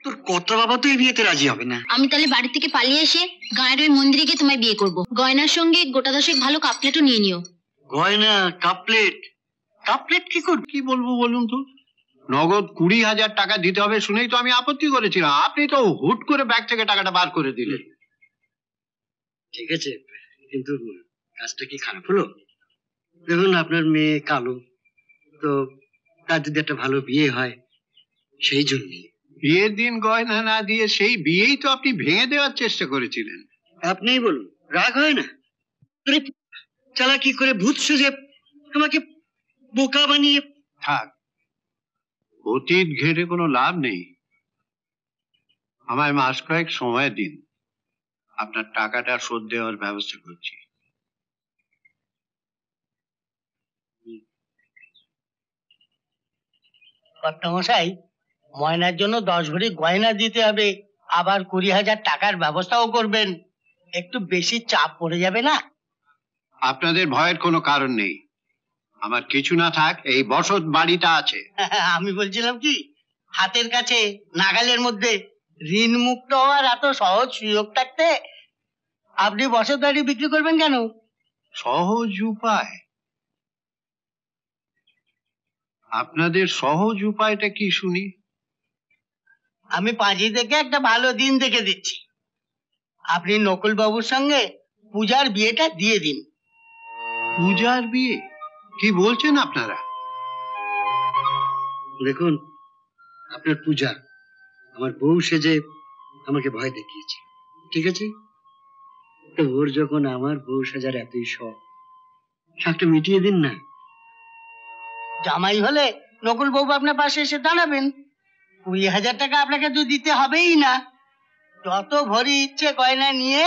তোর কর্তা বাবা তো এই বিয়েতে রাজি হবে না। আমি তাহলে বাড়ি থেকে পালিয়ে এসে গায়ের ওই মন্দিরে গিয়ে তোমায় বিয়ে করব। গয়নার সঙ্গে গোটা দশেক ভালো কাপলেটও নিয়ে নিও। গয়না কাপলেট? কাপলেট কি করবি? কি বলবো বলুন তো, নগদ 20,000 টাকা দিতে হবে শুনেই তো আমি আপত্তি করেছিলাম। আপনি তো হুট করে ব্যাগ থেকে টাকাটা বার করে দিলেন। ঠিক আছে, কিন্তু কাজটা কি খারাপ হলো? দেখুন, আপনার মেয়ে কালো, তো তার যদি একটা ভালো বিয়ে হয় সেই জন্যে। বিয়ের দিন গয়না না দিয়ে সেই বিয়েই তো আপনি ভেঙে দেওয়ার চেষ্টা করেছিলেন। আপনিই বলুন, রাগ হয় না? চালাকি করে ভূত সেজে আমাকে বোকা বানিয়ে। থাক, অতীত ঘেটে কোনো লাভ নেই। আমায় মাস কয়েক সময় দিন, আপনার টাকাটা শোধ দেওয়ার ব্যবস্থা করছি। কর্তামশাই, ময়নার জন্য 10 ভরি গয়না দিতে হবে, আবার 20,000 টাকার ব্যবস্থাও করবেন। একটু বেশি চাপ পড়ে যাবে না? আপনাদের ভয়ের কোনো কারণ নেই। আমার কিছু না থাক, এই বসত বাড়িটা আছে। আমি বলছিলাম কি, হাতের কাছে নাগালের মধ্যে ঋণ মুক্ত হওয়ার এত সহজ সুযোগ থাকতে আপনি বসত বাড়ি বিক্রি করবেন কেন? সহজ উপায়? আপনাদের সহজ উপায়টা কি শুনি? আমি পাঁজি থেকে একটা ভালো দিন দেখে দিচ্ছি। আপনি নকুল বাবুর সঙ্গে পূজার বিয়েটা দিয়ে দিন। পূজার বিয়ে? কি বলছেন আপনারা? দেখুন, আপনার পূজা আমার বউ সেজে আমাকে ভয় দেখিয়েছে, ঠিক আছে? তো ওর যখন আমার বউ সাজার এতই শখ, শখটা মিটিয়ে দিন না। জামাই হলে নকুল বাবু আপনার পাশে এসে দাঁড়াবেন। 20,000 টাকা আপনাকে তো দিতে হবেই না। যত ভরি ইচ্ছে গয়না নিয়ে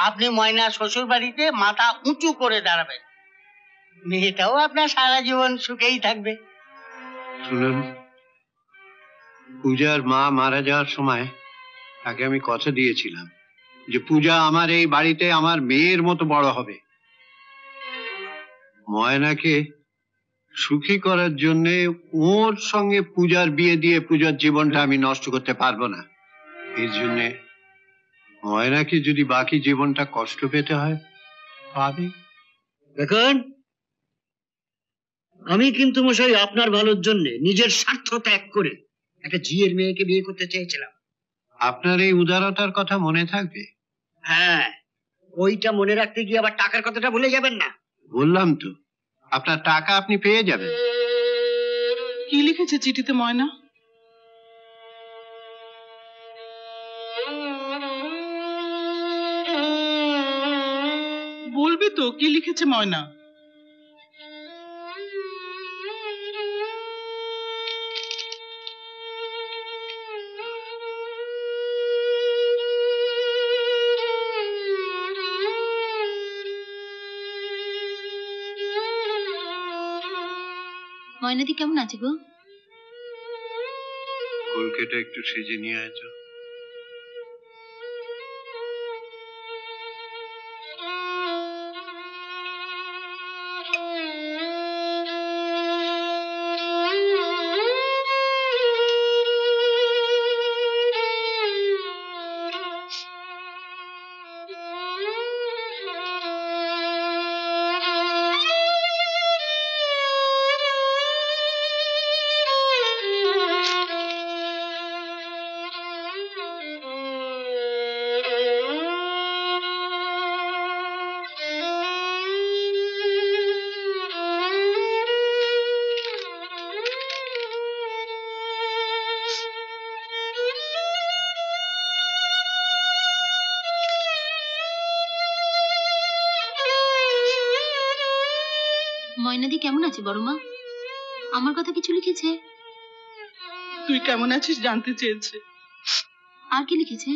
আপনি ময়না শ্বশুর বাড়িতে মাথা উঁচু করে দাঁড়াবেন। মেয়েটাও আপনার সারা জীবন সুখেই থাকবে। শুনুন, পূজার মা মারা যাওয়ার সময় তাকে আমি কথা দিয়েছিলাম যে পূজা আমার এই বাড়িতে আমার মেয়ের মতো বড় হবে। ময়নাকে সুখী করার জন্য ওর সঙ্গে পূজার বিয়ে দিয়ে পূজার জীবনটা আমি নষ্ট করতে পারবো না। এই জন্যে ময়নাকে যদি বাকি জীবনটা কষ্ট পেতে হয়, পাবে। দেখুন, আমি কিন্তু মশাই আপনার ভালোর জন্য নিজের স্বার্থ ত্যাগ করে একটা ঝিয়ের মেয়েকে বিয়ে করতে চেয়েছিলাম। আপনার এই উদারতার কথা মনে থাকবে? হ্যাঁ, ওইটা মনে রাখতে গিয়ে আবার টাকার কথাটা ভুলে যাবেন না। বললাম তো, আপনার টাকা আপনি পেয়ে যাবেন। কি লিখেছে চিঠিতে ময়না? বলবি তো কি লিখেছে ময়না? ময়নাদি কেমন আছে গো? কলকাতা একটু সেজে নিয়ে আছো। ময়নাদি কেমন আছে বড় মা? আমার কথা কিছু লিখেছে? তুই কেমন আছিস জানতে চেয়েছে। আর কি লিখেছে?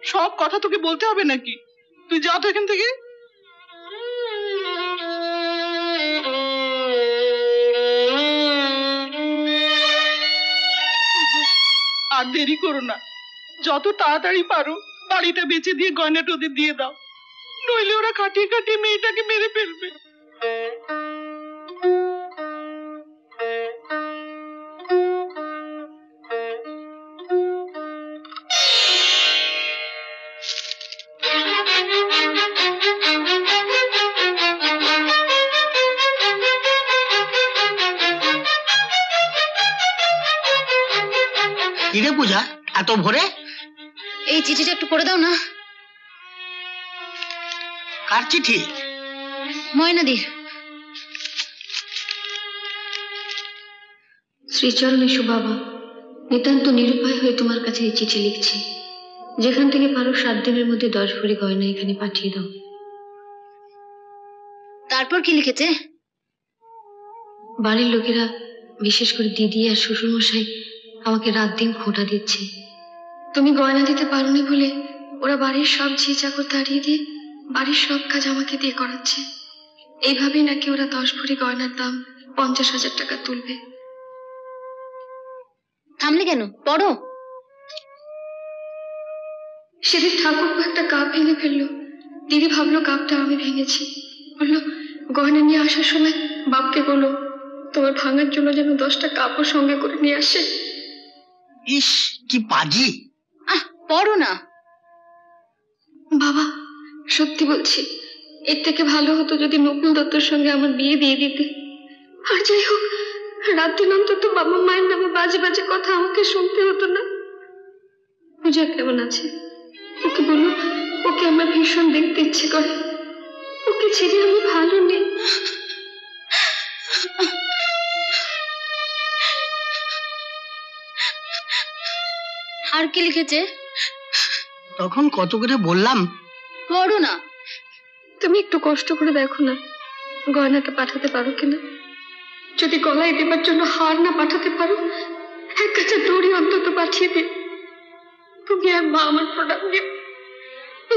সব কথা তোকে বলতে হবে নাকি? তুই যা তো এখান থেকে। আর দেরি করো না, যত তাড়াতাড়ি পারো বাড়িটা বেচে দিয়ে গয়নাটা ওদের দিয়ে দাও, নইলে ওরা কাটিয়ে কাটিয়ে মেয়েটাকে মেরে ফেলবে। এত ভোরে? এই চিঠিটা একটু পড়ে দাও না। কার চিঠি? ময়নাদির। শ্রীচরণ এসো বাবা, নিতান্ত নিরুপায় হয়ে তোমার কাছে এই চিঠি লিখছি। যেখান থেকে পারো 7 দিনের মধ্যে 10 ভরি গয়না এখানে পাঠিয়ে দাও। তারপর কি লিখেছে? বাড়ির লোকেরা, বিশেষ করে দিদি আর শ্বশুরমশাই আমাকে রাত দিন খোঁটা দিচ্ছে। তুমি গয়না দিতে পারোনি বলে ওরা বাড়ির সব ঝি চাকর তাড়িয়ে দিয়ে বাড়ির সব কাজ আমাকে দিয়ে করাচ্ছে। এইভাবেই নাকি ওরা 10 ভরি গয়নার দাম 50,000 টাকা তুলবে। থামলে কেন? পড়ো। সেদিন ঠাকুরপো একটা কাপ ভেঙে ফেললো। দিদি ভাবলো কাপটা আমি ভেঙেছি। বললো গয়না নিয়ে আসার সময় বাপকে বলো তোমার ভাঙার জন্য যেন 10টা কাপড় সঙ্গে করে নিয়ে আসে। ইস, কি পাজি! পড়ো না। বাবা, সত্যি বলছি, এর থেকে ভালো হতো যদি নকুল দত্তর সঙ্গে আমার বিয়ে দিয়ে দিতে। আর যাই হোক, রাত দিন অন্তত বাবা মায়ের নামে বাজে বাজে কথা আমাকে শুনতে হতো না। পূজা কেমন আছে? ওকে বলো, ওকে আমার ভীষণ দেখতে ইচ্ছে করে। ওকে ছেড়ে আমি ভালো নেই। আর কি লিখেছে? তখন কত করে বললাম। পড়ো না। তুমি একটু কষ্ট করে দেখো না, গয়নাটা পাঠাতে পারো কিনা। যদি গলায় দেবার জন্য হার না পাঠাতে পারো, এক কাছে দড়ি অন্তত পাঠিয়ে দে। তুমি আর মা আমার প্রণাম নিও।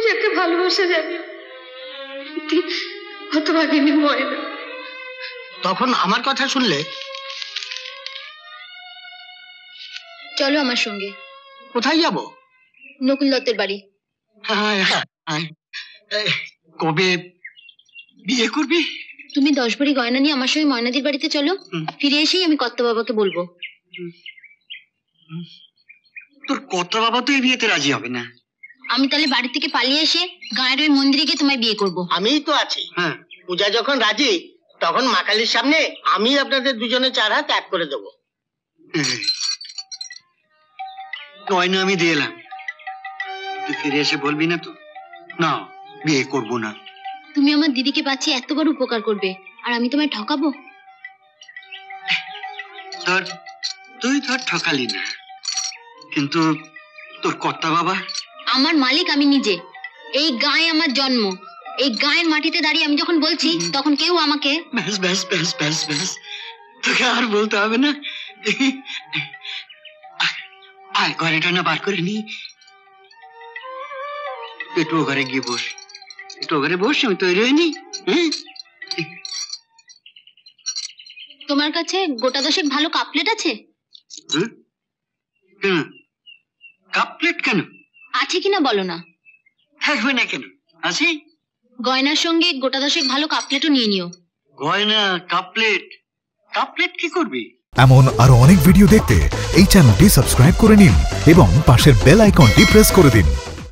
যাকে ভালোবাসা যাবে হতভাগিনী ময়না। তখন আমার কথা শুনলে? চলো আমার সঙ্গে। কোথায় যাব? নকুল দত্তের বাড়ি। কবে বিয়ে করবি? তুমি 10 ভরি গয়না নিয়ে আমার সঙ্গে ময়নাদির বাড়িতে চলো। ফিরে এসেই আমি কর্তা বাবাকে বলবো। তোর কর্তা বাবা তো এই বিয়েতে রাজি হবে না। আমি তাহলে বাড়ি থেকে পালিয়ে এসে গায়ের ওই মন্দিরে গিয়ে তোমায় বিয়ে করব। আমিই তো আছি। হ্যাঁ, পূজা যখন রাজি, তখন মা কালীর সামনে আমি আপনাদের দুজনে 4 হাত এক করে দেবো। গয়না আমি দিয়ে এলাম, তুই ফিরে এসে বলবি না তো না বিয়ে করব না। তুমি আমার দিদিকে পাচ্ছি এত বড় উপকার করবে, আর আমি তোমায় ঠকাবো? তুই ধর ঠকালি না, কিন্তু তোর কর্তা বাবা? আমার মালিক আমি নিজে। এই গায়ে আমার জন্ম। এই গায়ের মাটিতে দাঁড়িয়ে আমি যখন বলছি, তখন কেউ আমাকে ব্যাস ব্যাস ব্যাস ব্যাস ব্যাস, তোকে আর বলতে হবে না। আয়, ঘরেটা না বার করে নি। একটু ঘরে গিয়ে বস, একটু ঘরে বস, আমি তৈরি হয়নি। তোমার কাছে গোটা 10 ভালো কাপলেট আছে? কেন কাপলেট? কেন আছে কিনা বলো না। থাকবে না কেন, আছে। গয়নার সঙ্গে গোটা 10 ভালো কাপলেটও নিয়ে নিও। গয়না কাপলেট? কাপলেট কি করবি? এমন আরো অনেক ভিডিও দেখতে এই চ্যানেলটি সাবস্ক্রাইব করে নিন এবং পাশের বেল আইকনটি প্রেস করে দিন।